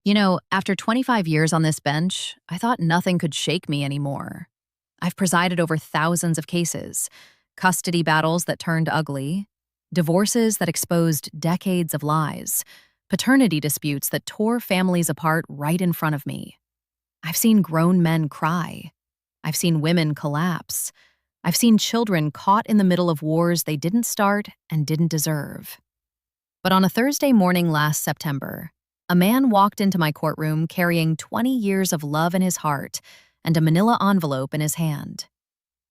After 25 years on this bench, I thought nothing could shake me anymore. I've presided over thousands of cases, custody battles that turned ugly, divorces that exposed decades of lies, paternity disputes that tore families apart right in front of me. I've seen grown men cry. I've seen women collapse. I've seen children caught in the middle of wars they didn't start and didn't deserve. But on a Thursday morning last September, a man walked into my courtroom carrying 20 years of love in his heart and a manila envelope in his hand.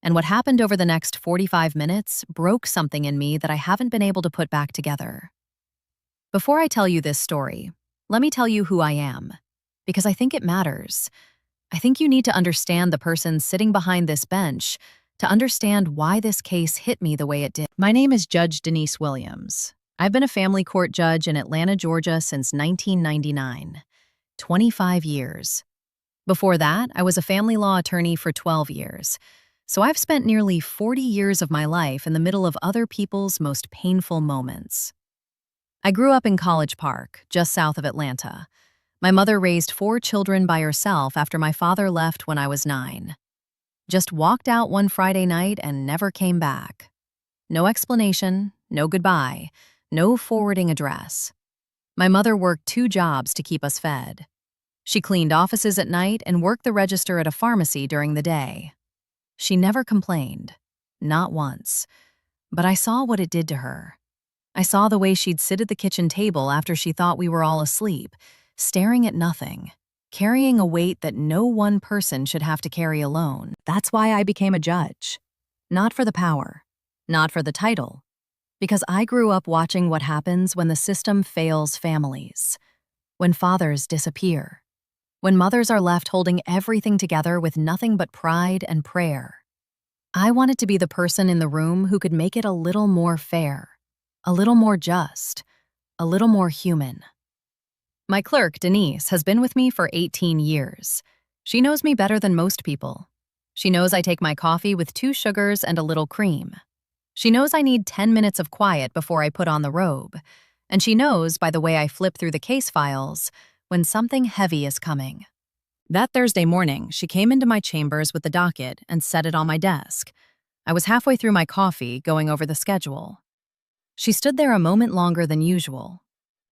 And what happened over the next 45 minutes broke something in me that I haven't been able to put back together. Before I tell you this story, let me tell you who I am, because I think it matters. I think you need to understand the person sitting behind this bench to understand why this case hit me the way it did. My name is Judge Denise Williams. I've been a family court judge in Atlanta, Georgia since 1999, 25 years. Before that, I was a family law attorney for 12 years. So I've spent nearly 40 years of my life in the middle of other people's most painful moments. I grew up in College Park, just south of Atlanta. My mother raised 4 children by herself after my father left when I was 9. Just walked out one Friday night and never came back. No explanation, no goodbye. No forwarding address. My mother worked 2 jobs to keep us fed. She cleaned offices at night and worked the register at a pharmacy during the day. She never complained, not once. But I saw what it did to her. I saw the way she'd sit at the kitchen table after she thought we were all asleep, staring at nothing, carrying a weight that no one person should have to carry alone. That's why I became a judge. Not for the power, not for the title, because I grew up watching what happens when the system fails families, when fathers disappear, when mothers are left holding everything together with nothing but pride and prayer. I wanted to be the person in the room who could make it a little more fair, a little more just, a little more human. My clerk, Denise, has been with me for 18 years. She knows me better than most people. She knows I take my coffee with 2 sugars and a little cream. She knows I need 10 minutes of quiet before I put on the robe, and she knows, by the way I flip through the case files, when something heavy is coming. That Thursday morning, she came into my chambers with the docket and set it on my desk. I was halfway through my coffee, going over the schedule. She stood there a moment longer than usual.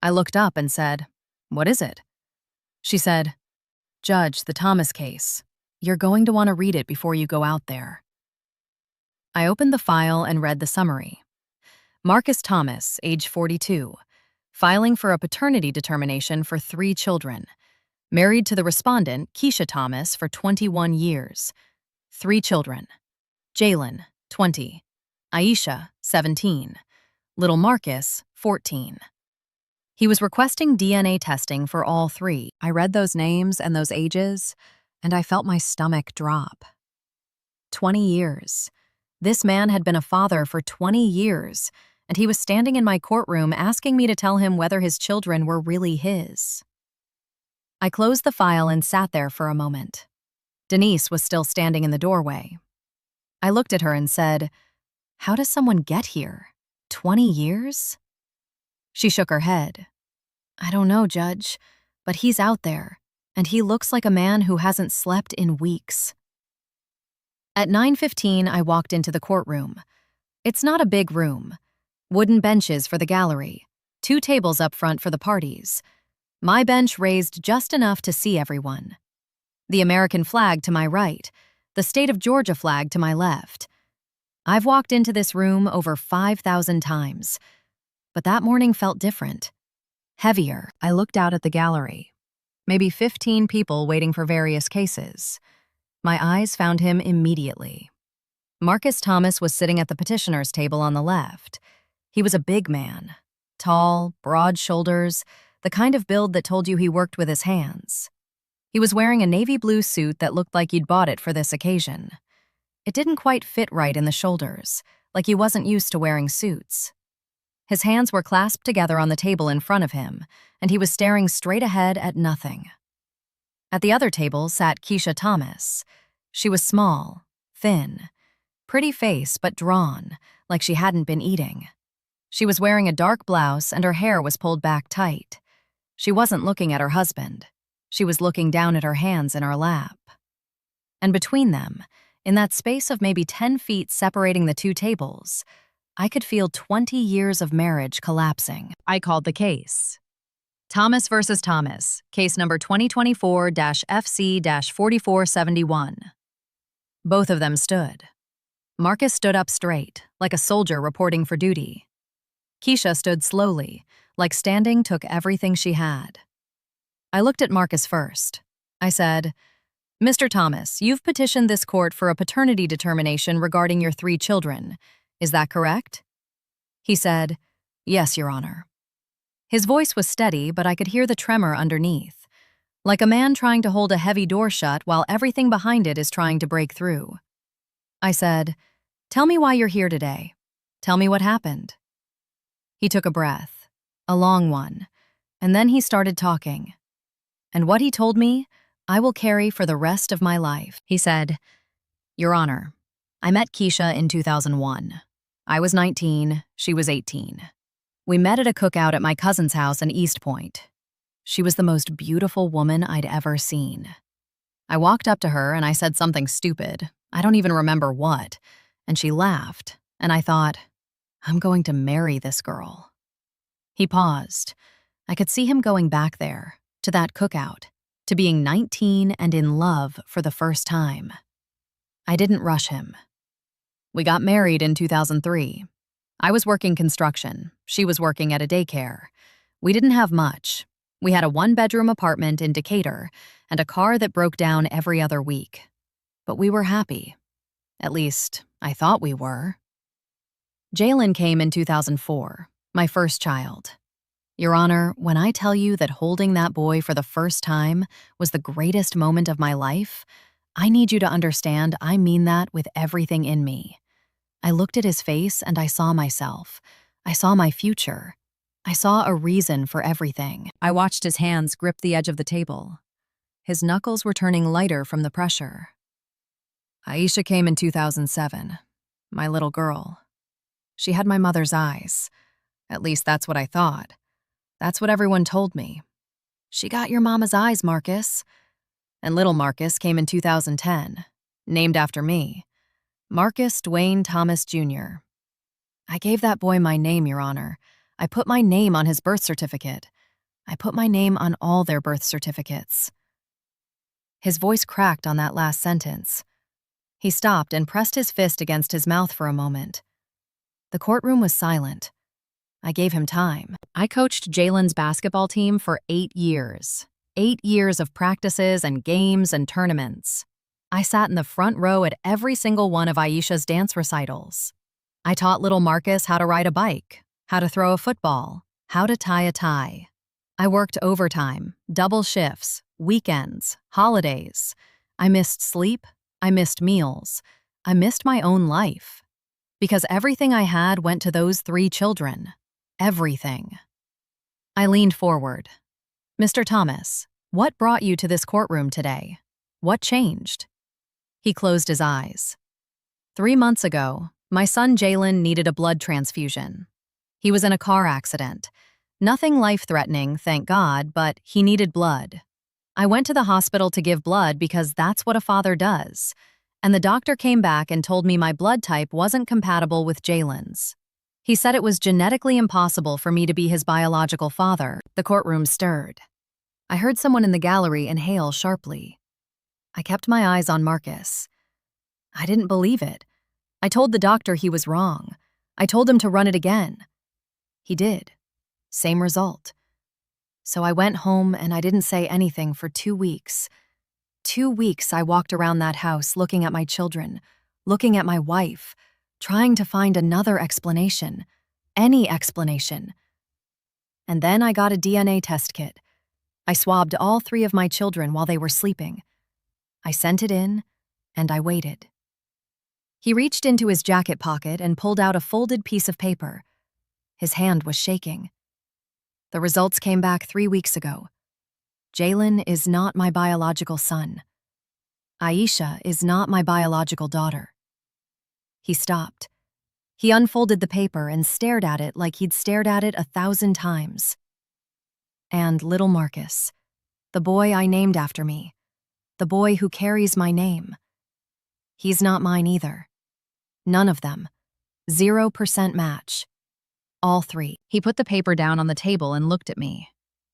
I looked up and said, "What is it?" She said, "Judge, the Thomas case. You're going to want to read it before you go out there." I opened the file and read the summary. Marcus Thomas, age 42, filing for a paternity determination for 3 children. Married to the respondent, Keisha Thomas, for 21 years. 3 children. Jalen, 20. Aisha, 17. Little Marcus, 14. He was requesting DNA testing for all 3. I read those names and those ages, and I felt my stomach drop. 20 years. This man had been a father for 20 years, and he was standing in my courtroom asking me to tell him whether his children were really his. I closed the file and sat there for a moment. Denise was still standing in the doorway. I looked at her and said, "How does someone get here? 20 years?" She shook her head. "I don't know, Judge, but he's out there, and he looks like a man who hasn't slept in weeks." At 9:15, I walked into the courtroom. It's not a big room. Wooden benches for the gallery, 2 tables up front for the parties. My bench raised just enough to see everyone. The American flag to my right, the state of Georgia flag to my left. I've walked into this room over 5,000 times, but that morning felt different. Heavier. I looked out at the gallery. Maybe 15 people waiting for various cases. My eyes found him immediately. Marcus Thomas was sitting at the petitioner's table on the left. He was a big man. Tall, broad shoulders, the kind of build that told you he worked with his hands. He was wearing a navy blue suit that looked like you'd bought it for this occasion. It didn't quite fit right in the shoulders, like he wasn't used to wearing suits. His hands were clasped together on the table in front of him, and he was staring straight ahead at nothing. At the other table sat Keisha Thomas. She was small, thin, pretty face but drawn, like she hadn't been eating. She was wearing a dark blouse and her hair was pulled back tight. She wasn't looking at her husband. She was looking down at her hands in her lap. And between them, in that space of maybe 10 feet separating the two tables, I could feel 20 years of marriage collapsing. I called the case. Thomas versus Thomas, case number 2024-FC-4471. Both of them stood. Marcus stood up straight, like a soldier reporting for duty. Keisha stood slowly, like standing took everything she had. I looked at Marcus first. I said, "Mr. Thomas, you've petitioned this court for a paternity determination regarding your 3 children. Is that correct?" He said, "Yes, Your Honor." His voice was steady, but I could hear the tremor underneath, like a man trying to hold a heavy door shut while everything behind it is trying to break through. I said, "Tell me why you're here today. Tell me what happened." He took a breath, a long one, and then he started talking. And what he told me, I will carry for the rest of my life. He said, "Your Honor, I met Keisha in 2001. I was 19, she was 18. We met at a cookout at my cousin's house in East Point. She was the most beautiful woman I'd ever seen. I walked up to her and I said something stupid. I don't even remember what. And she laughed, and I thought, I'm going to marry this girl." He paused. I could see him going back there, to that cookout, to being 19 and in love for the first time. I didn't rush him. We got married in 2003. I was working construction. She was working at a daycare. We didn't have much. We had a 1-bedroom apartment in Decatur and a car that broke down every other week. But we were happy. At least, I thought we were. Jalen came in 2004, my first child. Your Honor, when I tell you that holding that boy for the first time was the greatest moment of my life, I need you to understand I mean that with everything in me. I looked at his face and I saw myself. I saw my future. I saw a reason for everything. I watched his hands grip the edge of the table. His knuckles were turning lighter from the pressure. Aisha came in 2007, my little girl. She had my mother's eyes. At least that's what I thought. That's what everyone told me. She got your mama's eyes, Marcus. And little Marcus came in 2010, named after me. Marcus Dwayne Thomas Jr. I gave that boy my name, Your Honor. I put my name on his birth certificate. I put my name on all their birth certificates. His voice cracked on that last sentence. He stopped and pressed his fist against his mouth for a moment. The courtroom was silent. I gave him time. I coached Jalen's basketball team for 8 years. 8 years of practices and games and tournaments. I sat in the front row at every single one of Aisha's dance recitals. I taught little Marcus how to ride a bike, how to throw a football, how to tie a tie. I worked overtime, double shifts, weekends, holidays. I missed sleep. I missed meals. I missed my own life. Because everything I had went to those 3 children. Everything. I leaned forward. Mr. Thomas, what brought you to this courtroom today? What changed? He closed his eyes. 3 months ago, my son Jalen needed a blood transfusion. He was in a car accident. Nothing life-threatening, thank God, but he needed blood. I went to the hospital to give blood because that's what a father does. And the doctor came back and told me my blood type wasn't compatible with Jalen's. He said it was genetically impossible for me to be his biological father. The courtroom stirred. I heard someone in the gallery inhale sharply. I kept my eyes on Marcus. I didn't believe it. I told the doctor he was wrong. I told him to run it again. He did. Same result. So I went home and I didn't say anything for 2 weeks. 2 weeks I walked around that house looking at my children, looking at my wife, trying to find another explanation, any explanation. And then I got a DNA test kit. I swabbed all 3 of my children while they were sleeping. I sent it in, and I waited. He reached into his jacket pocket and pulled out a folded piece of paper. His hand was shaking. The results came back 3 weeks ago. Jalen is not my biological son. Aisha is not my biological daughter. He stopped. He unfolded the paper and stared at it like he'd stared at it 1,000 times. and little Marcus, the boy I named after me, the boy who carries my name. He's not mine either. None of them. 0% match. All three. He put the paper down on the table and looked at me,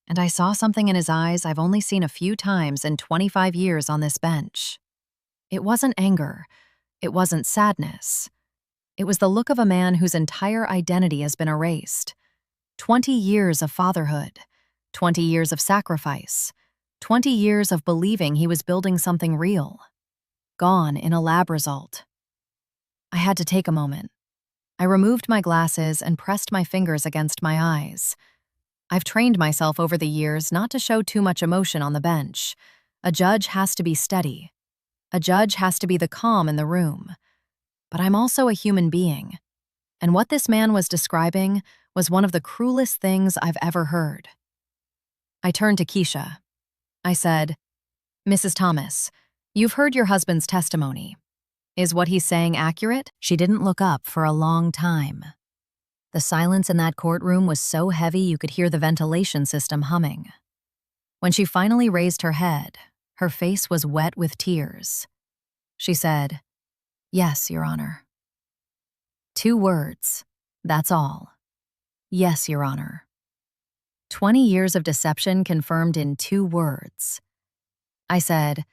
and I saw something in his eyes I've only seen a few times in 25 years on this bench. It wasn't anger. It wasn't sadness. It was the look of a man whose entire identity has been erased. 20 years of fatherhood, 20 years of sacrifice, 20 years of believing he was building something real. Gone in a lab result. I had to take a moment. I removed my glasses and pressed my fingers against my eyes. I've trained myself over the years not to show too much emotion on the bench. A judge has to be steady. A judge has to be the calm in the room. But I'm also a human being, and what this man was describing was one of the cruelest things I've ever heard. I turned to Keisha. I said, "Mrs. Thomas, you've heard your husband's testimony. Is what he's saying accurate?" She didn't look up for a long time. The silence in that courtroom was so heavy you could hear the ventilation system humming. When she finally raised her head, her face was wet with tears. She said, "Yes, Your Honor." 2 words, that's all. Yes, Your Honor. 20 years of deception confirmed in 2 words. I said,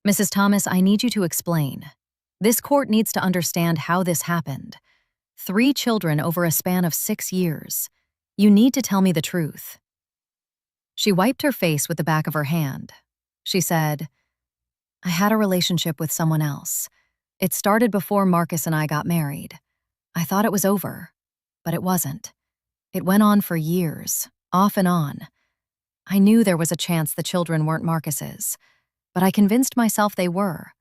"Mrs. Thomas, I need you to explain. This court needs to understand how this happened. 3 children over a span of 6 years. You need to tell me the truth." She wiped her face with the back of her hand. She said, "I had a relationship with someone else. It started before Marcus and I got married. I thought it was over, but it wasn't. It went on for years, off and on. I knew there was a chance the children weren't Marcus's, but I convinced myself they were.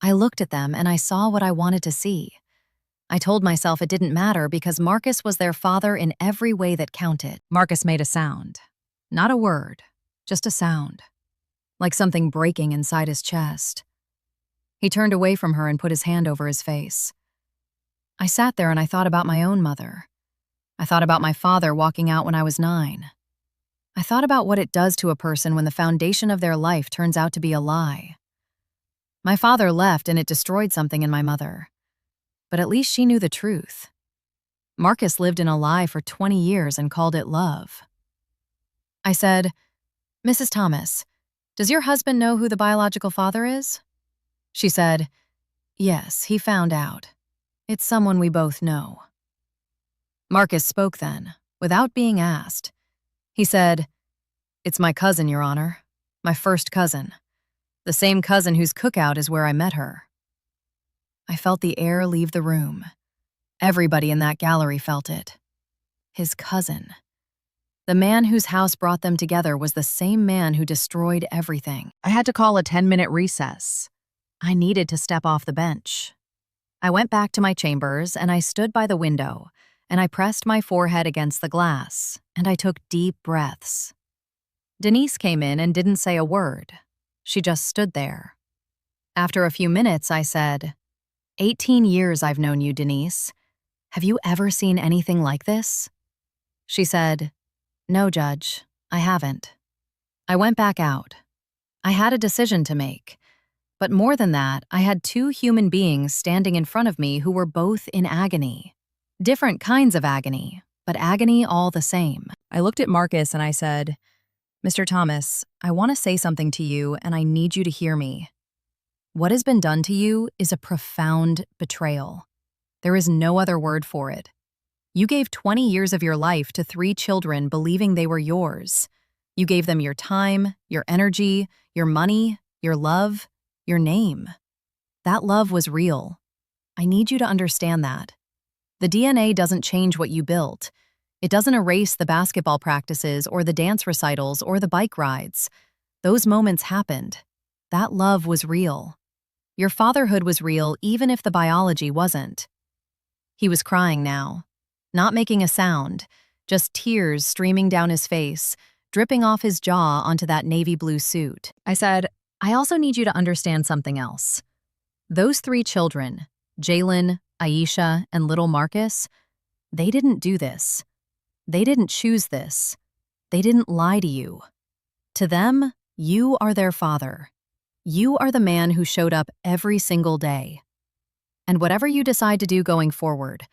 I looked at them and I saw what I wanted to see. I told myself it didn't matter because Marcus was their father in every way that counted." Marcus made a sound. Not a word, just a sound. Like something breaking inside his chest. He turned away from her and put his hand over his face. I sat there and I thought about my own mother. I thought about my father walking out when I was 9. I thought about what it does to a person when the foundation of their life turns out to be a lie. My father left and it destroyed something in my mother. But at least she knew the truth. Marcus lived in a lie for 20 years and called it love. I said, "Mrs. Thomas, does your husband know who the biological father is?" She said, "Yes, he found out. It's someone we both know." Marcus spoke then, without being asked. He said, "It's my cousin, Your Honor. My first cousin. The same cousin whose cookout is where I met her." I felt the air leave the room. Everybody in that gallery felt it. His cousin. The man whose house brought them together was the same man who destroyed everything. I had to call a 10-minute recess. I needed to step off the bench. I went back to my chambers and I stood by the window and I pressed my forehead against the glass and I took deep breaths. Denise came in and didn't say a word. She just stood there. After a few minutes, I said, 18 years I've known you, Denise. Have you ever seen anything like this?" She said, "No, Judge, I haven't." I went back out. I had a decision to make. But more than that, I had 2 human beings standing in front of me who were both in agony. Different kinds of agony, but agony all the same. I looked at Marcus and I said, "Mr. Thomas, I want to say something to you and I need you to hear me. What has been done to you is a profound betrayal. There is no other word for it. You gave 20 years of your life to 3 children believing they were yours. You gave them your time, your energy, your money, your love, your name. That love was real. I need you to understand that. The DNA doesn't change what you built. It doesn't erase the basketball practices or the dance recitals or the bike rides. Those moments happened. That love was real. Your fatherhood was real even if the biology wasn't." He was crying now, not making a sound, just tears streaming down his face, dripping off his jaw onto that navy blue suit. I said, "I also need you to understand something else. Those 3 children, Jalen, Aisha, and little Marcus, they didn't do this. They didn't choose this. They didn't lie to you. To them, you are their father. You are the man who showed up every single day. And whatever you decide to do going forward,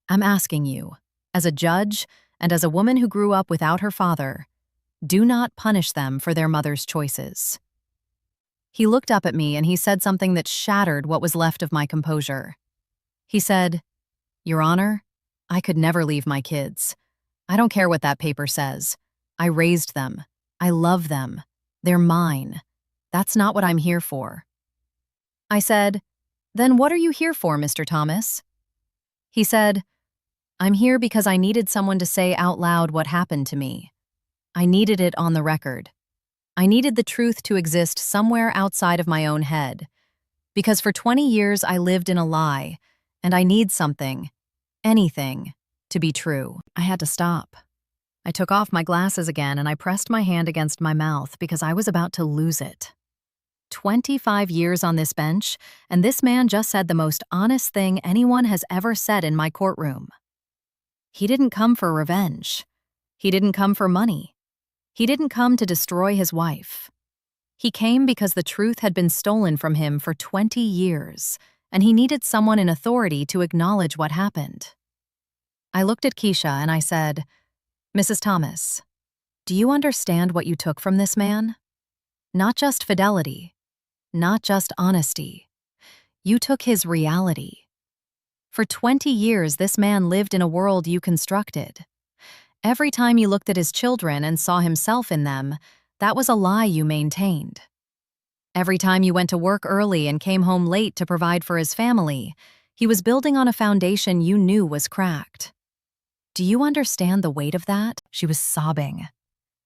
I'm asking you, as a judge and as a woman who grew up without her father, do not punish them for their mother's choices. He looked up at me and he said something that shattered what was left of my composure. He said, "Your Honor, I could never leave my kids. I don't care what that paper says. I raised them. I love them. They're mine. That's not what I'm here for." I said, "Then what are you here for, Mr. Thomas?" He said, "I'm here because I needed someone to say out loud what happened to me. I needed it on the record. I needed the truth to exist somewhere outside of my own head. Because for 20 years I lived in a lie, and I need something, anything, to be true." I had to stop. I took off my glasses again and I pressed my hand against my mouth because I was about to lose it. 25 years on this bench, and this man just said the most honest thing anyone has ever said in my courtroom. He didn't come for revenge. He didn't come for money. He didn't come to destroy his wife. He came because the truth had been stolen from him for 20 years, and he needed someone in authority to acknowledge what happened. I looked at Keisha and I said, "Mrs. Thomas, do you understand what you took from this man? Not just fidelity, not just honesty. You took his reality. For 20 years, this man lived in a world you constructed. Every time you looked at his children and saw himself in them, that was a lie you maintained. Every time you went to work early and came home late to provide for his family, he was building on a foundation you knew was cracked. Do you understand the weight of that?" She was sobbing.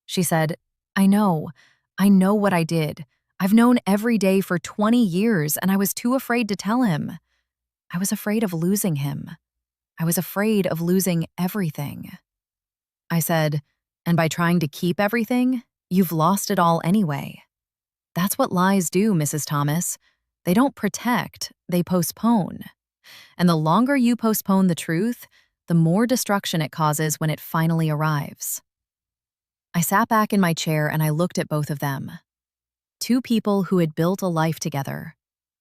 She said, I know what I did. I've known every day for 20 years, and I was too afraid to tell him. I was afraid of losing him. I was afraid of losing everything." I said, "And by trying to keep everything, you've lost it all anyway. That's what lies do, Mrs. Thomas. They don't protect, they postpone. And the longer you postpone the truth, the more destruction it causes when it finally arrives." I sat back in my chair and I looked at both of them. Two people who had built a life together,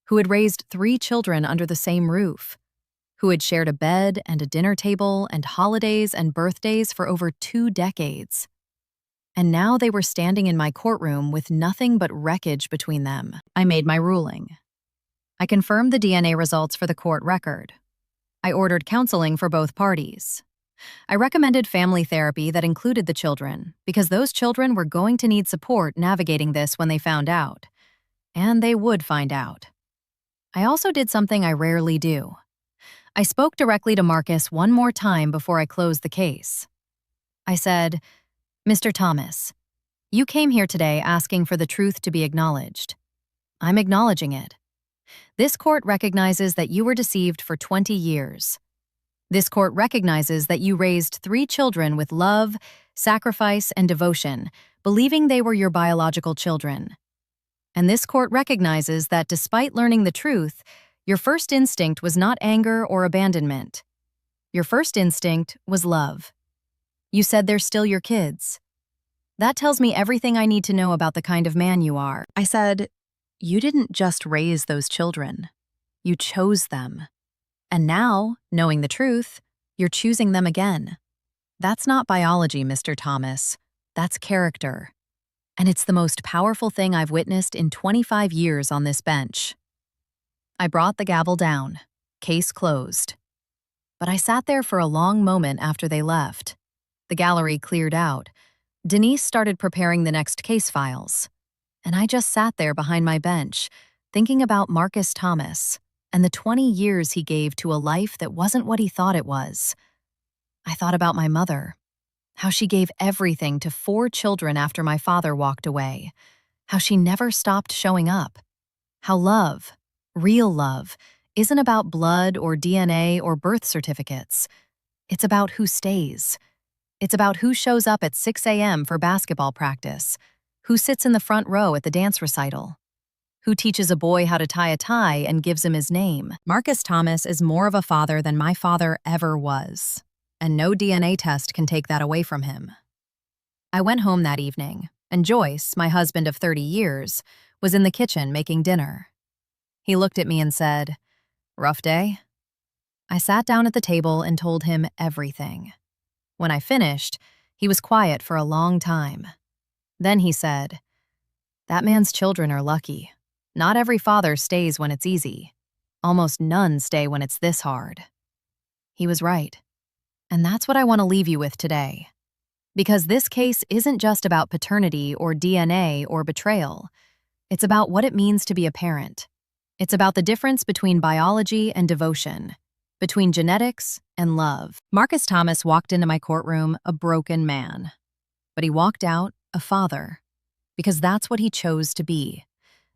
who had raised 3 children under the same roof, who had shared a bed and a dinner table and holidays and birthdays for over 2 decades. And now they were standing in my courtroom with nothing but wreckage between them. I made my ruling. I confirmed the DNA results for the court record. I ordered counseling for both parties. I recommended family therapy that included the children because those children were going to need support navigating this when they found out. And they would find out. I also did something I rarely do. I spoke directly to Marcus one more time before I closed the case. I said, "Mr. Thomas, you came here today asking for the truth to be acknowledged. I'm acknowledging it. This court recognizes that you were deceived for 20 years. This court recognizes that you raised 3 children with love, sacrifice, and devotion, believing they were your biological children. And this court recognizes that despite learning the truth, your first instinct was not anger or abandonment. Your first instinct was love. You said they're still your kids. That tells me everything I need to know about the kind of man you are." I said, "You didn't just raise those children. You chose them. And now, knowing the truth, you're choosing them again. That's not biology, Mr. Thomas. That's character. And it's the most powerful thing I've witnessed in 25 years on this bench." I brought the gavel down. Case closed. But I sat there for a long moment after they left. The gallery cleared out. Denise started preparing the next case files. And I just sat there behind my bench, thinking about Marcus Thomas and the 20 years he gave to a life that wasn't what he thought it was. I thought about my mother, how she gave everything to 4 children after my father walked away, how she never stopped showing up, how love, real love, isn't about blood or DNA or birth certificates. It's about who stays. It's about who shows up at 6 a.m. for basketball practice, who sits in the front row at the dance recital, who teaches a boy how to tie a tie and gives him his name. Marcus Thomas is more of a father than my father ever was, and no DNA test can take that away from him. I went home that evening, and Joyce, my husband of 30 years, was in the kitchen making dinner. He looked at me and said, "Rough day?" I sat down at the table and told him everything. When I finished, he was quiet for a long time. Then he said, "That man's children are lucky. Not every father stays when it's easy. Almost none stay when it's this hard." He was right. And that's what I want to leave you with today. Because this case isn't just about paternity or DNA or betrayal. It's about what it means to be a parent. It's about the difference between biology and devotion, between genetics and love. Marcus Thomas walked into my courtroom a broken man. But he walked out a father. Because that's what he chose to be.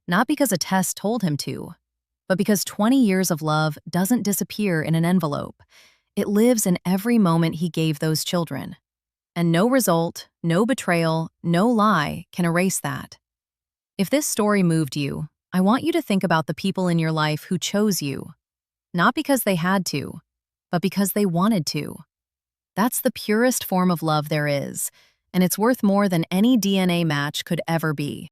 Not because a test told him to, but because 20 years of love doesn't disappear in an envelope. It lives in every moment he gave those children. And no result, no betrayal, no lie can erase that. If this story moved you, I want you to think about the people in your life who chose you. Not because they had to, but because they wanted to. That's the purest form of love there is, and it's worth more than any DNA match could ever be.